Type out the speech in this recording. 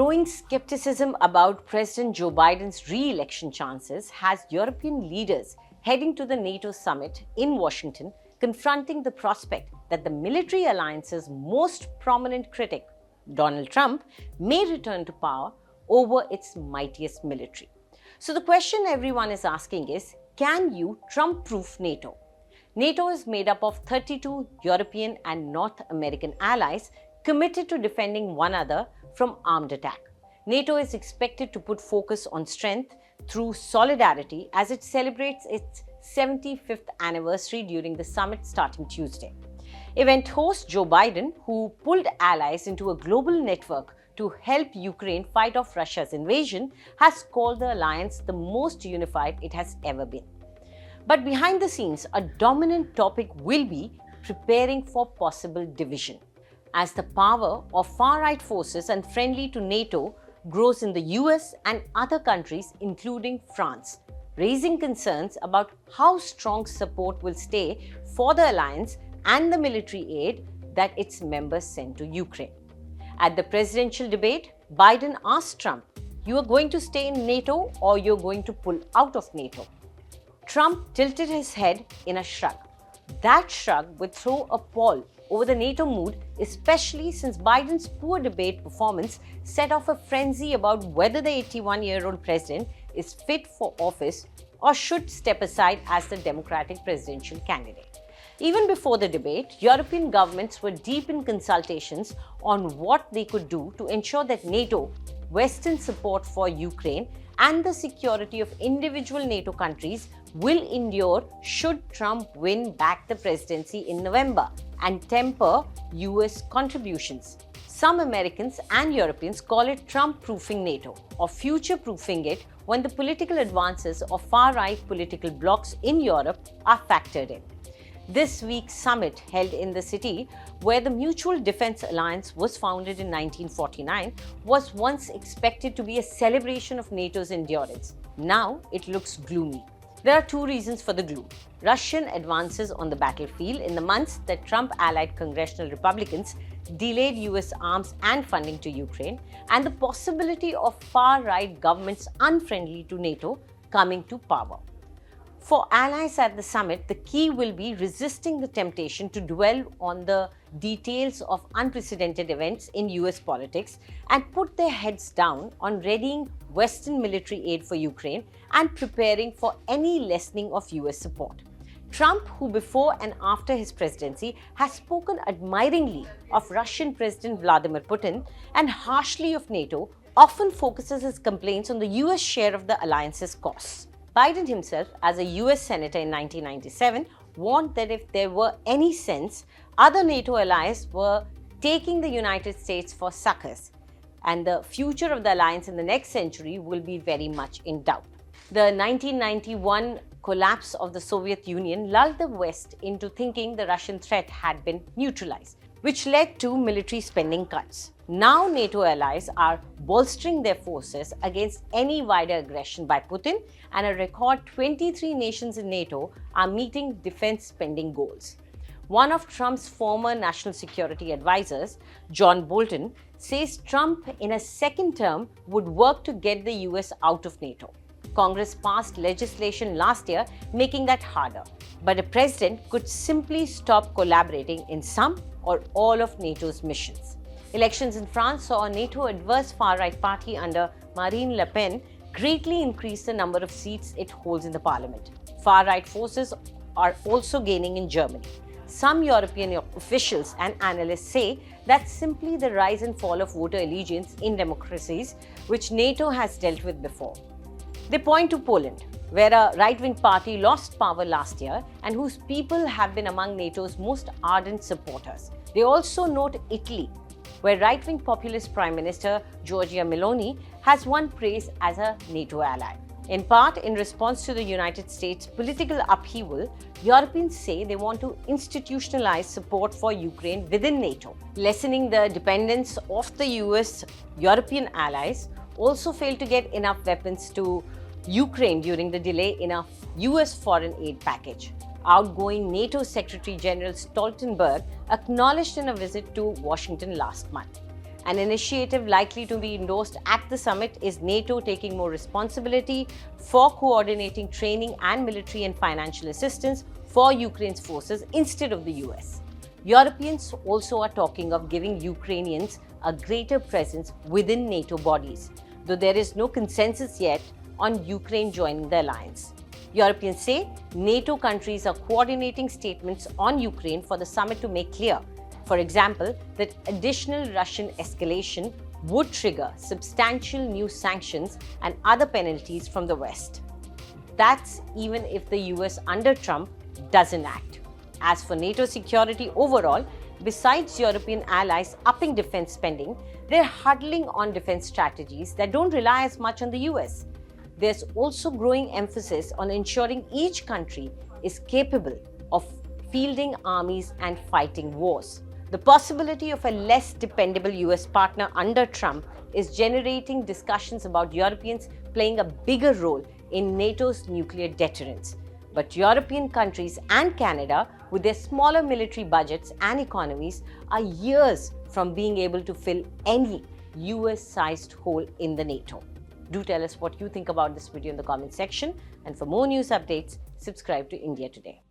Growing skepticism about President Joe Biden's re-election chances has European leaders heading to the NATO summit in Washington, confronting the prospect that the military alliance's most prominent critic, Donald Trump, may return to power over its mightiest military. So the question everyone is asking is, can you Trump-proof NATO? NATO is made up of 32 European and North American allies committed to defending one another from armed attack. NATO is expected to put focus on strength through solidarity as it celebrates its 75th anniversary during the summit starting Tuesday. Event host Joe Biden, who pulled allies into a global network to help Ukraine fight off Russia's invasion, has called the alliance the most unified it has ever been. But behind the scenes, a dominant topic will be preparing for possible division, as the power of far-right forces unfriendly to NATO grows in the US and other countries, including France, raising concerns about how strong support will stay for the alliance and the military aid that its members send to Ukraine. At the presidential debate, Biden asked Trump, "You are going to stay in NATO or you're going to pull out of NATO?" Trump tilted his head in a shrug. That shrug would throw a pall over the NATO mood, especially since Biden's poor debate performance set off a frenzy about whether the 81-year-old president is fit for office or should step aside as the Democratic presidential candidate. Even before the debate, European governments were deep in consultations on what they could do to ensure that NATO, Western support for Ukraine, and the security of individual NATO countries will endure should Trump win back the presidency in November and temper US contributions. Some Americans and Europeans call it Trump-proofing NATO or future-proofing it when the political advances of far-right political blocs in Europe are factored in. This week's summit, held in the city where the Mutual Defense Alliance was founded in 1949, was once expected to be a celebration of NATO's endurance. Now it looks gloomy. There are two reasons for the gloom: Russian advances on the battlefield in the months that Trump-allied congressional Republicans delayed US arms and funding to Ukraine, and the possibility of far-right governments unfriendly to NATO coming to power. For allies at the summit, the key will be resisting the temptation to dwell on the details of unprecedented events in US politics and put their heads down on readying Western military aid for Ukraine and preparing for any lessening of US support. Trump, who before and after his presidency has spoken admiringly of Russian President Vladimir Putin and harshly of NATO, often focuses his complaints on the US share of the alliance's costs. Biden himself, as a US Senator in 1997, warned that if there were any sense, other NATO allies were taking the United States for suckers, and the future of the alliance in the next century will be very much in doubt. The 1991 collapse of the Soviet Union lulled the West into thinking the Russian threat had been neutralized, which led to military spending cuts. Now NATO allies are bolstering their forces against any wider aggression by Putin, and a record 23 nations in NATO are meeting defense spending goals. One of Trump's former national security advisors, John Bolton, says Trump in a second term would work to get the US out of NATO. Congress passed legislation last year making that harder, but a president could simply stop collaborating in some or all of NATO's missions. Elections in France saw a NATO-adverse far-right party under Marine Le Pen greatly increase the number of seats it holds in the parliament. Far-right forces are also gaining in Germany. Some European officials and analysts say that's simply the rise and fall of voter allegiance in democracies, which NATO has dealt with before. They point to Poland, where a right-wing party lost power last year and whose people have been among NATO's most ardent supporters. They also note Italy, where right-wing populist Prime Minister Giorgia Meloni has won praise as a NATO ally. In part, in response to the United States' political upheaval, Europeans say they want to institutionalize support for Ukraine within NATO. Lessening the dependence of the US, European allies also failed to get enough weapons to Ukraine during the delay in a US foreign aid package. Outgoing NATO Secretary General Stoltenberg acknowledged in a visit to Washington last month. An initiative likely to be endorsed at the summit is NATO taking more responsibility for coordinating training and military and financial assistance for Ukraine's forces instead of the US. Europeans also are talking of giving Ukrainians a greater presence within NATO bodies, though there is no consensus yet on Ukraine joining the alliance. Europeans say NATO countries are coordinating statements on Ukraine for the summit to make clear, for example, that additional Russian escalation would trigger substantial new sanctions and other penalties from the West. That's even if the US under Trump doesn't act. As for NATO security overall, besides European allies upping defense spending, they're huddling on defense strategies that don't rely as much on the US. There's also growing emphasis on ensuring each country is capable of fielding armies and fighting wars. The possibility of a less dependable US partner under Trump is generating discussions about Europeans playing a bigger role in NATO's nuclear deterrence. But European countries and Canada, with their smaller military budgets and economies, are years from being able to fill any US-sized hole in the NATO. Do tell us what you think about this video in the comment section, and for more news updates, subscribe to India Today.